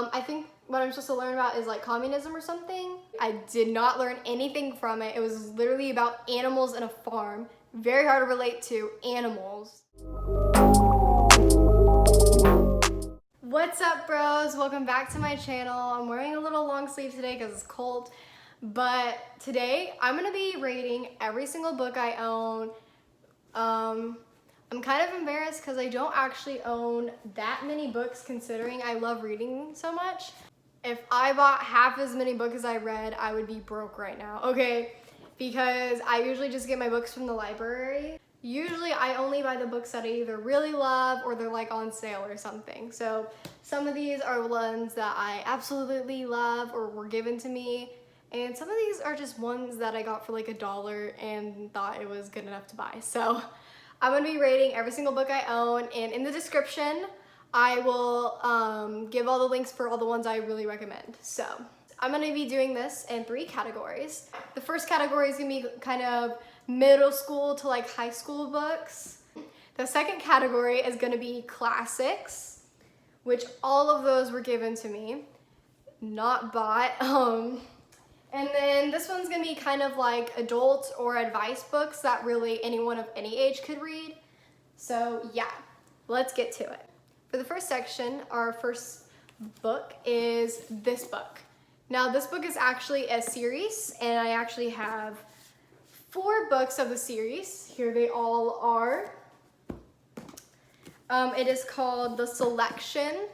I think what I'm supposed to learn about is like communism or something. I did not learn anything from it. It was literally about animals in a farm. Very hard to relate to animals. What's up, bros? Welcome back to my channel. I'm wearing a little long sleeve today because it's cold. But today I'm gonna be rating every single book I own. I'm kind of embarrassed because I don't actually own that many books considering I love reading so much. If I bought half as many books as I read, I would be broke right now, okay? Because I usually just get my books from the library. Usually I only buy the books that I either really love or they're like on sale or something. So some of these are ones that I absolutely love or were given to me. And some of these are just ones that I got for like $1 and thought it was good enough to buy. So I'm gonna be rating every single book I own, and in the description, I will give all the links for all the ones I really recommend. So I'm gonna be doing this in 3 categories. The first category is gonna be kind of middle school to like high school books. The second category is gonna be classics, which all of those were given to me, not bought. And then this one's gonna be kind of like adult or advice books that really anyone of any age could read. So yeah, let's get to it. For the first section, our first book is this book. Now this book is actually a series, and I actually have 4 books of the series. Here they all are. It is called The Selection,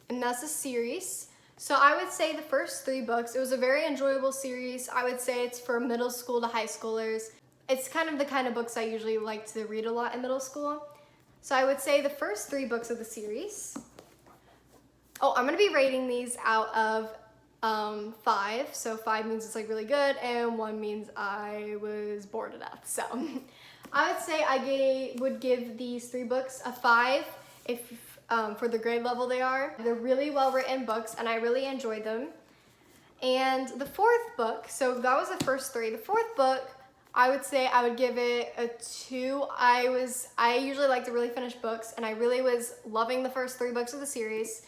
and that's a series. So I would say the first 3 books, it was a very enjoyable series. I would say it's for middle school to high schoolers. It's kind of the kind of books I usually like to read a lot in middle school. So I would say the first 3 books of the series. Oh, I'm gonna be rating these out of 5. So 5 means it's like really good, and 1 means I was bored to death. So I would say I would give these 3 books a 5 if for the grade level they are. They're really well written books and I really enjoyed them. And the 4th book, so that was the first 3. The 4th book, I would say I would give it a 2. I usually like to really finish books, and I really was loving the first 3 books of the series.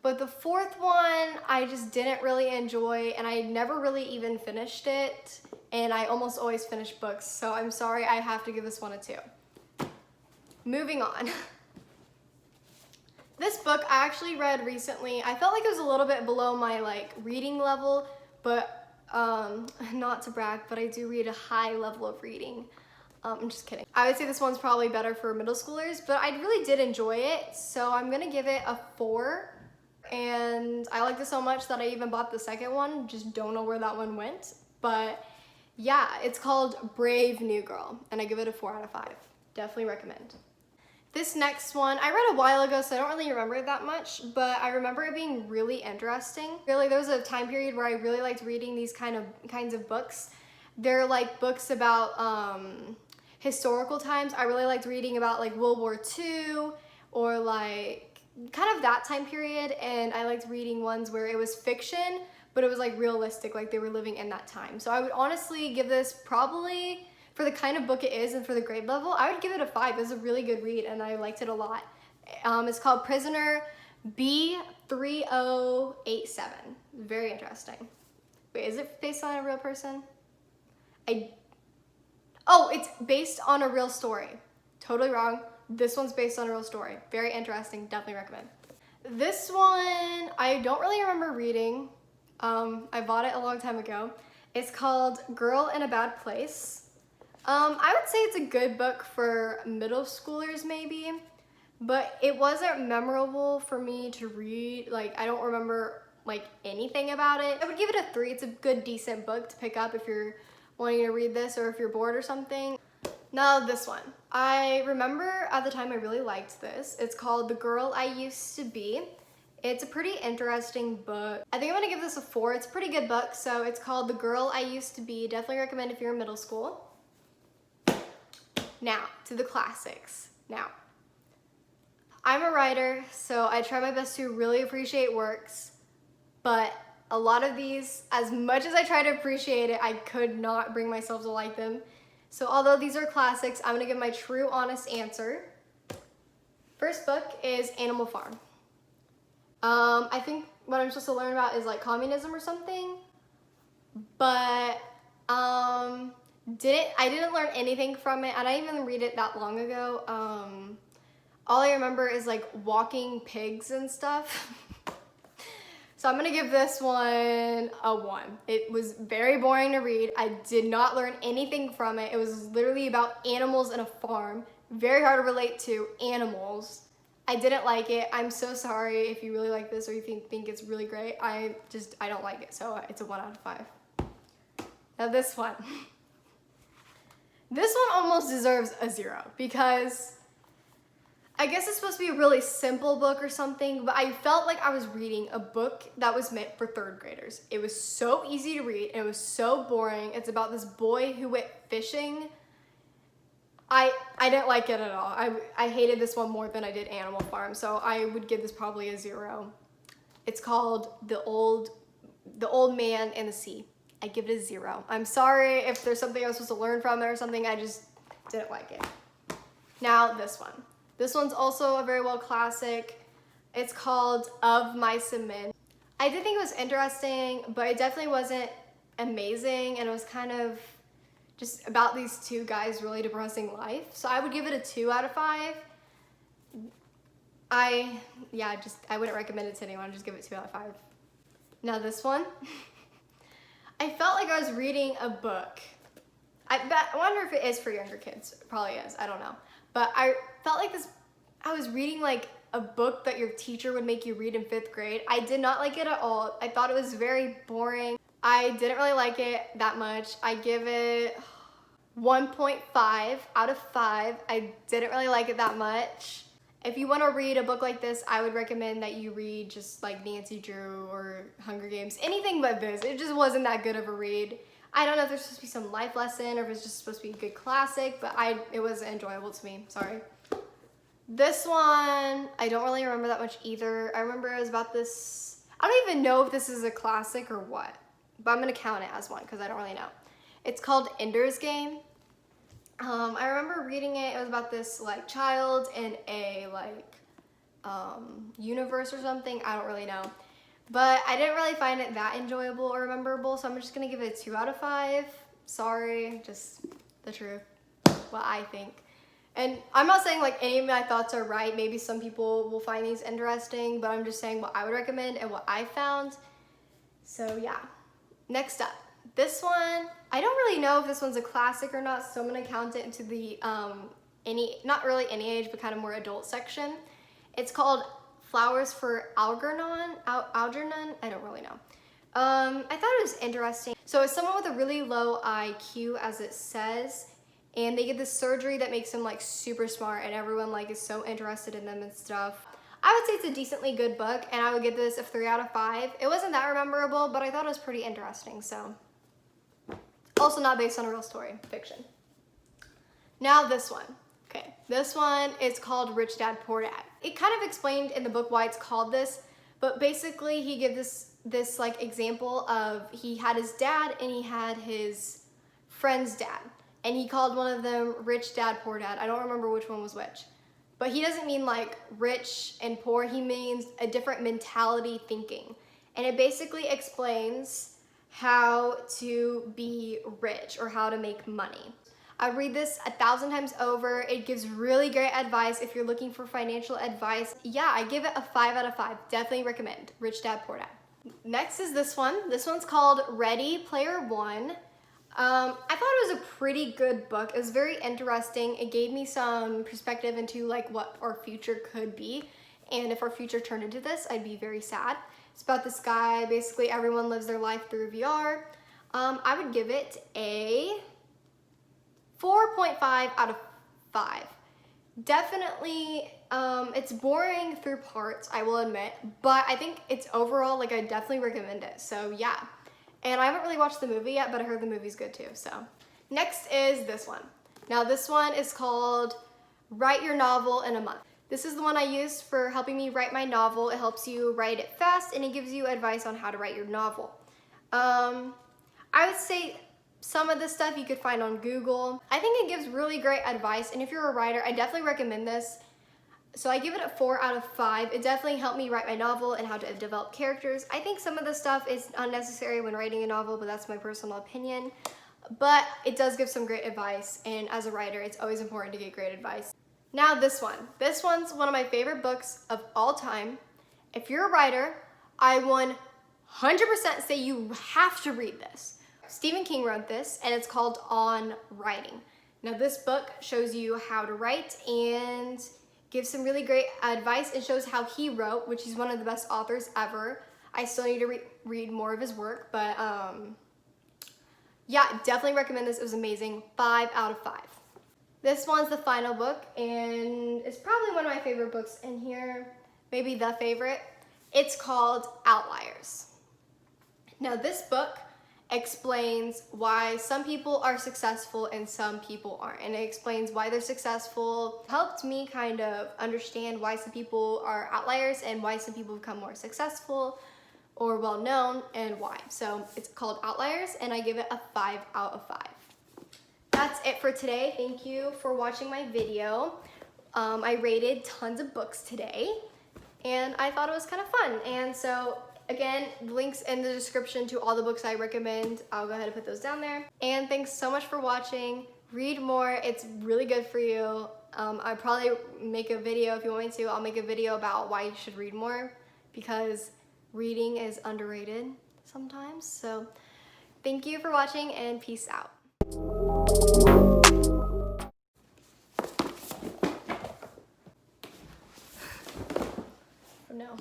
But the 4th one, I just didn't really enjoy, and I never really even finished it. And I almost always finish books, so I'm sorry, I have to give this one a 2. Moving on. This book I actually read recently. I felt like it was a little bit below my like reading level, but not to brag, but I do read a high level of reading. I'm just kidding. I would say this one's probably better for middle schoolers, but I really did enjoy it, so I'm gonna give it a 4. And I liked it so much that I even bought the second one. Just don't know where that one went, but yeah, it's called Brave New Girl, and I give it a 4 out of 5. Definitely recommend. This next one, I read a while ago, so I don't really remember it that much, but I remember it being really interesting. Really, there was a time period where I really liked reading these kinds of books. They're like books about historical times. I really liked reading about like World War II or like kind of that time period, and I liked reading ones where it was fiction, but it was like realistic, like they were living in that time. So I would honestly give this probably, for the kind of book it is and for the grade level, I would give it a 5. It was a really good read and I liked it a lot. It's called Prisoner B3087. Very interesting. Wait, is it based on a real person? Oh, it's based on a real story. Totally wrong. This one's based on a real story. Very interesting. Definitely recommend. This one, I don't really remember reading. I bought it a long time ago. It's called Girl in a Bad Place. I would say it's a good book for middle schoolers maybe, but it wasn't memorable for me to read. Like, I don't remember like anything about it. I would give it a 3. It's a good, decent book to pick up if you're wanting to read this or if you're bored or something. Now this one. I remember at the time I really liked this. It's called The Girl I Used to Be. It's a pretty interesting book. I think I'm gonna give this a 4. It's a pretty good book, so it's called The Girl I Used to Be. Definitely recommend if you're in middle school. Now, to the classics. Now, I'm a writer, so I try my best to really appreciate works, but a lot of these, as much as I try to appreciate it, I could not bring myself to like them. So although these are classics, I'm gonna give my true, honest answer. First book is Animal Farm. I think what I'm supposed to learn about is like communism or something. But I didn't learn anything from it. I didn't even read it that long ago. All I remember is like walking pigs and stuff. So I'm gonna give this one a 1. It was very boring to read. I did not learn anything from it. It was literally about animals in a farm. Very hard to relate to animals. I didn't like it. I'm so sorry if you really like this or you think it's really great. I don't like it, so it's a 1 out of 5. Now this one. This one almost deserves a 0 because I guess it's supposed to be a really simple book or something, but I felt like I was reading a book that was meant for 3rd graders. It was so easy to read and it was so boring. It's about this boy who went fishing. I didn't like it at all. I hated this one more than I did Animal Farm, so I would give this probably a 0. It's called The Old Man and the Sea. I give it a 0. I'm sorry if there's something I was supposed to learn from it or something. I just didn't like it. Now this one. This one's also a very well classic. It's called Of Mice and Men. I did think it was interesting, but it definitely wasn't amazing, and it was kind of just about these 2 guys' really depressing life. So I would give it a 2 out of 5. I wouldn't recommend it to anyone. Just give it 2 out of 5. Now this one. I felt like I was reading a book. I wonder if it is for younger kids. It probably is. I don't know. But I felt like I was reading like a book that your teacher would make you read in 5th grade. I did not like it at all. I thought it was very boring. I didn't really like it that much. I give it 1.5 out of 5. I didn't really like it that much. If you want to read a book like this, I would recommend that you read just like Nancy Drew or Hunger Games. Anything but this. It just wasn't that good of a read. I don't know if there's supposed to be some life lesson or if it's just supposed to be a good classic, but it wasn't enjoyable to me. Sorry. This one, I don't really remember that much either. I remember it was about this. I don't even know if this is a classic or what, but I'm going to count it as one because I don't really know. It's called Ender's Game. I remember reading it. It was about this like child in a like universe or something. I don't really know. But I didn't really find it that enjoyable or memorable, so I'm just gonna give it a 2 out of 5. Sorry, just the truth, what I think. And I'm not saying like any of my thoughts are right. Maybe some people will find these interesting, but I'm just saying what I would recommend and what I found. So yeah, next up. This one, I don't really know if this one's a classic or not, so I'm gonna count it into the not really any age, but kind of more adult section. It's called Flowers for Algernon, I don't really know. I thought it was interesting. So it's someone with a really low IQ, as it says, and they get this surgery that makes them like super smart, and everyone like is so interested in them and stuff. I would say it's a decently good book, and I would give this a 3 out of 5. It wasn't that memorable, but I thought it was pretty interesting, so. Also not based on a real story, fiction. Now this one. Okay, this one is called Rich Dad Poor Dad. It kind of explained in the book why it's called this, but basically he gives this like example of he had his dad and he had his friend's dad, and he called one of them Rich Dad Poor Dad. I don't remember which one was which, but he doesn't mean like rich and poor. He means a different mentality thinking, and it basically explains how to be rich or how to make money. I read this 1,000 times over. It gives really great advice if you're looking for financial advice. Yeah, I give it a 5 out of 5. Definitely recommend Rich Dad Poor Dad. Next is this one. This one's called Ready Player One. I thought it was a pretty good book. It was very interesting. It gave me some perspective into like what our future could be. And if our future turned into this, I'd be very sad. It's about this guy. Basically, everyone lives their life through VR. I would give it a 4.5 out of 5. Definitely, it's boring through parts, I will admit, but I think it's overall, like, I definitely recommend it. So yeah, and I haven't really watched the movie yet, but I heard the movie's good too. So next is this one. Now this one is called Write Your Novel in a Month. This is the one I used for helping me write my novel. It helps you write it fast, and it gives you advice on how to write your novel. I would say some of this stuff you could find on Google. I think it gives really great advice, and if you're a writer, I definitely recommend this. So I give it a 4 out of 5. It definitely helped me write my novel and how to develop characters. I think some of the stuff is unnecessary when writing a novel, but that's my personal opinion. But it does give some great advice, and as a writer, it's always important to get great advice. Now this one. This one's one of my favorite books of all time. If you're a writer, I 100% say you have to read this. Stephen King wrote this, and it's called On Writing. Now this book shows you how to write and gives some really great advice and shows how he wrote, which he's one of the best authors ever. I still need to read more of his work, but yeah, definitely recommend this. It was amazing. 5 out of 5. This one's the final book, and it's probably one of my favorite books in here, maybe the favorite. It's called Outliers. Now this book explains why some people are successful and some people aren't, and it explains why they're successful. Helped me kind of understand why some people are outliers and why some people become more successful or well known and why. So it's called Outliers, and I give it a 5 out of 5. That's it for today. Thank you for watching my video. I rated tons of books today, and I thought it was kind of fun. And so again, links in the description to all the books I recommend. I'll go ahead and put those down there. And thanks so much for watching. Read more, it's really good for you. I'll probably make a video, if you want me to, I'll make a video about why you should read more, because reading is underrated sometimes. So thank you for watching, and peace out. Oh no.